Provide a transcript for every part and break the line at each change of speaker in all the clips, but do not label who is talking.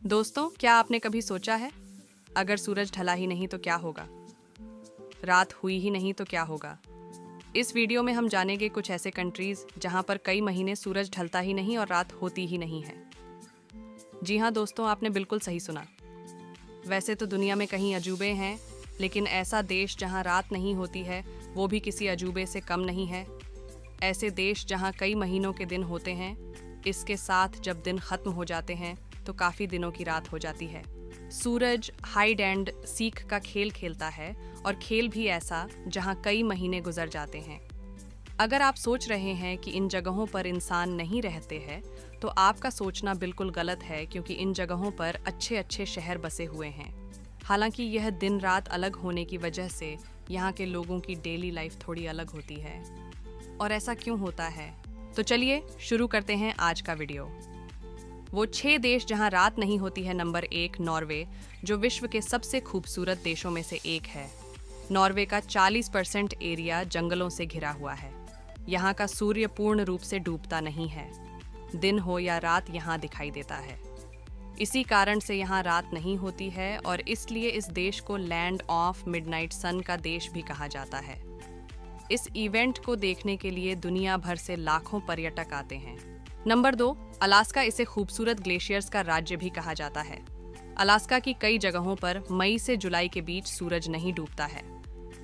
दोस्तों, क्या आपने कभी सोचा है, अगर सूरज ढला ही नहीं तो क्या होगा? रात हुई ही नहीं तो क्या होगा? इस वीडियो में हम जानेंगे कुछ ऐसे कंट्रीज जहां पर कई महीने सूरज ढलता ही नहीं और रात होती ही नहीं है। जी हाँ दोस्तों, आपने बिल्कुल सही सुना। वैसे तो दुनिया में कहीं अजूबे हैं, लेकिन ऐसा देश जहां रात नहीं होती है, वो भी किसी अजूबे से कम नहीं है। ऐसे देश जहां कई महीनों के दिन होते हैं, इसके साथ जब दिन खत्म हो जाते हैं तो काफ़ी दिनों की रात हो जाती है। सूरज हाइड एंड सीक का खेल खेलता है, और खेल भी ऐसा जहां कई महीने गुजर जाते हैं। अगर आप सोच रहे हैं कि इन जगहों पर इंसान नहीं रहते हैं, तो आपका सोचना बिल्कुल गलत है, क्योंकि इन जगहों पर अच्छे अच्छे शहर बसे हुए हैं। हालांकि यह दिन रात अलग होने की वजह से यहाँ के लोगों की डेली लाइफ थोड़ी अलग होती है। और ऐसा क्यों होता है? तो चलिए शुरू करते हैं आज का वीडियो। वो 6 देश जहां रात नहीं होती है। नंबर 1, नॉर्वे, जो विश्व के सबसे खूबसूरत देशों में से एक है। नॉर्वे का 40% एरिया जंगलों से घिरा हुआ है। यहाँ का सूर्य पूर्ण रूप से डूबता नहीं है। दिन हो या रात यहाँ दिखाई देता है। इसी कारण से यहाँ रात नहीं होती है, और इसलिए इस देश को लैंड ऑफ मिडनाइट सन का देश भी कहा जाता है। इस इवेंट को देखने के लिए दुनिया भर से लाखों पर्यटक आते हैं। नंबर 2, अलास्का, इसे खूबसूरत ग्लेशियर्स का राज्य भी कहा जाता है। अलास्का की कई जगहों पर मई से जुलाई के बीच सूरज नहीं डूबता है।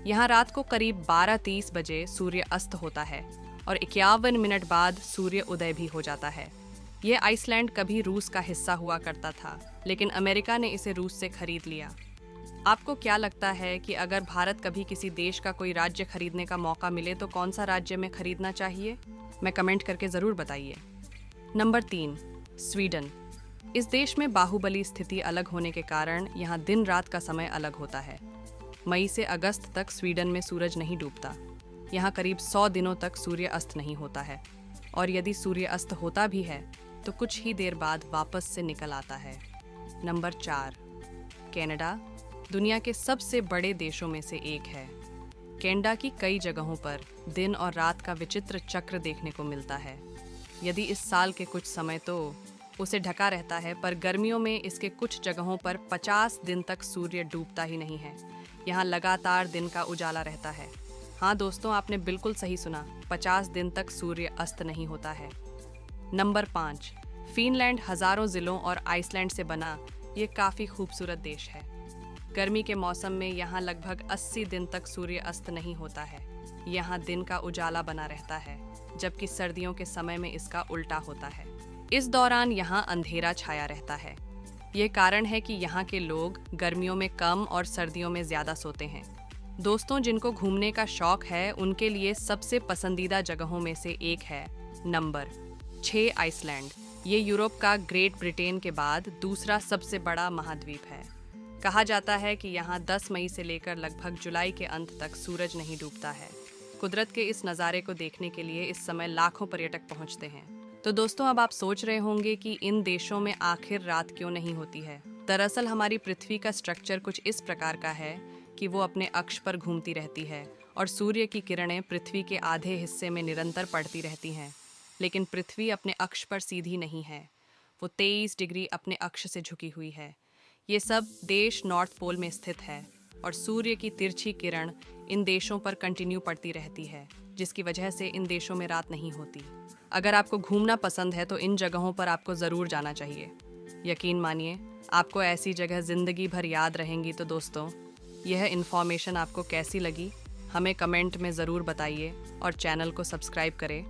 यहाँ रात को करीब 12:30 बजे सूर्य अस्त होता है, और 51 मिनट बाद सूर्य उदय भी हो जाता है। यह आइसलैंड कभी रूस का हिस्सा हुआ करता था, लेकिन अमेरिका ने इसे रूस से खरीद लिया। आपको क्या लगता है कि अगर भारत कभी किसी देश का कोई राज्य खरीदने का मौका मिले तो कौन सा राज्य में खरीदना चाहिए? मैं कमेंट करके ज़रूर बताइए। Number 3, Sweden. इस देश में बाहुबली स्थिति अलग होने के कारण यहाँ दिन रात का समय अलग होता है। मई से अगस्त तक स्वीडन में सूरज नहीं डूबता। यहाँ करीब 100 दिनों तक सूर्य अस्त नहीं होता है, और यदि सूर्य अस्त होता भी है तो कुछ ही देर बाद वापस से निकल आता है। नंबर 4, कनाडा, दुनिया के सबसे बड़े देशों में से एक है। कनाडा की कई जगहों पर दिन और रात का विचित्र चक्र देखने को मिलता है। यदि इस साल के कुछ समय तो उसे ढका रहता है, पर गर्मियों में इसके कुछ जगहों पर 50 दिन तक सूर्य डूबता ही नहीं है। यहाँ लगातार दिन का उजाला रहता है। हाँ दोस्तों, आपने बिल्कुल सही सुना, 50 दिन तक सूर्य अस्त नहीं होता है। नंबर 5, फिनलैंड, हजारों जिलों और आइसलैंड से बना ये काफ़ी खूबसूरत देश है। गर्मी के मौसम में यहाँ लगभग 80 दिन तक सूर्य अस्त नहीं होता है। यहाँ दिन का उजाला बना रहता है, जबकि सर्दियों के समय में इसका उल्टा होता है। इस दौरान यहाँ अंधेरा छाया रहता है। ये कारण है कि यहाँ के लोग गर्मियों में कम और सर्दियों में ज़्यादा सोते हैं। दोस्तों, जिनको घूमने का शौक है उनके लिए सबसे पसंदीदा जगहों में से एक है। Number 6, Iceland. ये यूरोप का ग्रेट ब्रिटेन के बाद दूसरा सबसे बड़ा महाद्वीप है। कहा जाता है कि यहाँ 10 मई से लेकर लगभग जुलाई के अंत तक सूरज नहीं डूबता है। कुदरत के इस नज़ारे को देखने के लिए इस समय लाखों पर्यटक पहुँचते हैं। तो दोस्तों, अब आप सोच रहे होंगे कि इन देशों में आखिर रात क्यों नहीं होती है। दरअसल हमारी पृथ्वी का स्ट्रक्चर कुछ इस प्रकार का है कि वो अपने अक्ष पर घूमती रहती है, और सूर्य की किरणें पृथ्वी के आधे हिस्से में निरंतर पड़ती रहती हैं। लेकिन पृथ्वी अपने अक्ष पर सीधी नहीं है, वो 23 डिग्री अपने अक्ष से झुकी हुई है। ये सब देश नॉर्थ पोल में स्थित है, और सूर्य की तिरछी किरण इन देशों पर कंटिन्यू पड़ती रहती है, जिसकी वजह से इन देशों में रात नहीं होती। अगर आपको घूमना पसंद है तो इन जगहों पर आपको ज़रूर जाना चाहिए। यकीन मानिए, आपको ऐसी जगह ज़िंदगी भर याद रहेंगी। तो दोस्तों, यह इन्फॉर्मेशन आपको कैसी लगी, हमें कमेंट में ज़रूर बताइए, और चैनल को सब्सक्राइब करें